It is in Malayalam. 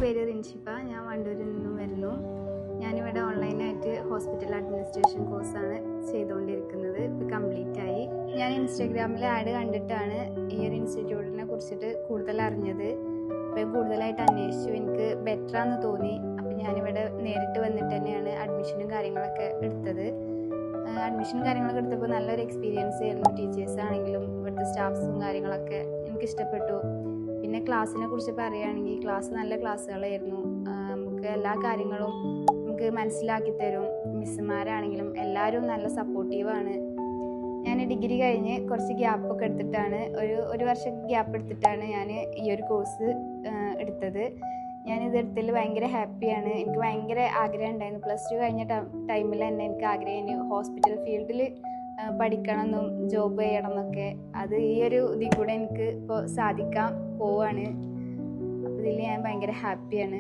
പേര് റിൻഷിഫ. ഞാൻ വണ്ടൂരിൽ നിന്നും വരുന്നു. ഞാനിവിടെ ഓൺലൈനായിട്ട് ഹോസ്പിറ്റൽ അഡ്മിനിസ്ട്രേഷൻ കോഴ്സാണ് ചെയ്തുകൊണ്ടിരിക്കുന്നത്. ഇപ്പോൾ കംപ്ലീറ്റ് ആയി. ഞാൻ ഇൻസ്റ്റാഗ്രാമിൽ ആഡ് കണ്ടിട്ടാണ് ഈ ഒരു ഇൻസ്റ്റിറ്റ്യൂട്ടിനെ കുറിച്ചിട്ട് കൂടുതൽ അറിഞ്ഞത്. അപ്പോൾ കൂടുതലായിട്ട് അന്വേഷിച്ചു. എനിക്ക് ബെറ്ററാന്ന് തോന്നി. അപ്പോൾ ഞാനിവിടെ നേരിട്ട് വന്നിട്ട് തന്നെയാണ് അഡ്മിഷനും കാര്യങ്ങളൊക്കെ എടുത്തത്. അഡ്മിഷനും കാര്യങ്ങളൊക്കെ എടുത്തപ്പോൾ നല്ലൊരു എക്സ്പീരിയൻസ് ആയിരുന്നു. ടീച്ചേഴ്സ് ആണെങ്കിലും ഇവിടുത്തെ സ്റ്റാഫ്സും കാര്യങ്ങളൊക്കെ എനിക്ക് ഇഷ്ടപ്പെട്ടു. പിന്നെ ക്ലാസ്സിനെ കുറിച്ച് പറയുകയാണെങ്കിൽ ക്ലാസ് നല്ല ക്ലാസ്സുകളായിരുന്നു. നമുക്ക് എല്ലാ കാര്യങ്ങളും നമുക്ക് മനസ്സിലാക്കി തരും. മിസ്സുമാരാണെങ്കിലും എല്ലാവരും നല്ല സപ്പോർട്ടീവാണ്. ഞാൻ ഡിഗ്രി കഴിഞ്ഞ് കുറച്ച് ഗ്യാപ്പൊക്കെ എടുത്തിട്ടാണ് ഒരു വർഷം ഗ്യാപ്പ് എടുത്തിട്ടാണ് ഞാൻ ഈ ഒരു കോഴ്സ് എടുത്തത്. ഞാനിത് എടുത്തതിൽ ഭയങ്കര ഹാപ്പിയാണ്. എനിക്ക് ഭയങ്കര ആഗ്രഹം ഉണ്ടായിരുന്നു. +2 കഴിഞ്ഞ ടൈമിൽ തന്നെ എനിക്ക് ആഗ്രഹമായിരുന്നു ഹോസ്പിറ്റൽ ഫീൽഡിൽ പഠിക്കണമെന്നും ജോബ് ചെയ്യണം എന്നൊക്കെ. അത് ഈ ഒരു ഇതിൽ കൂടെ എനിക്ക് ഇപ്പോൾ സാധിക്കാൻ പോവാണ്. അപ്പോൾ ഇതിൽ ഞാൻ ഭയങ്കര ഹാപ്പിയാണ്.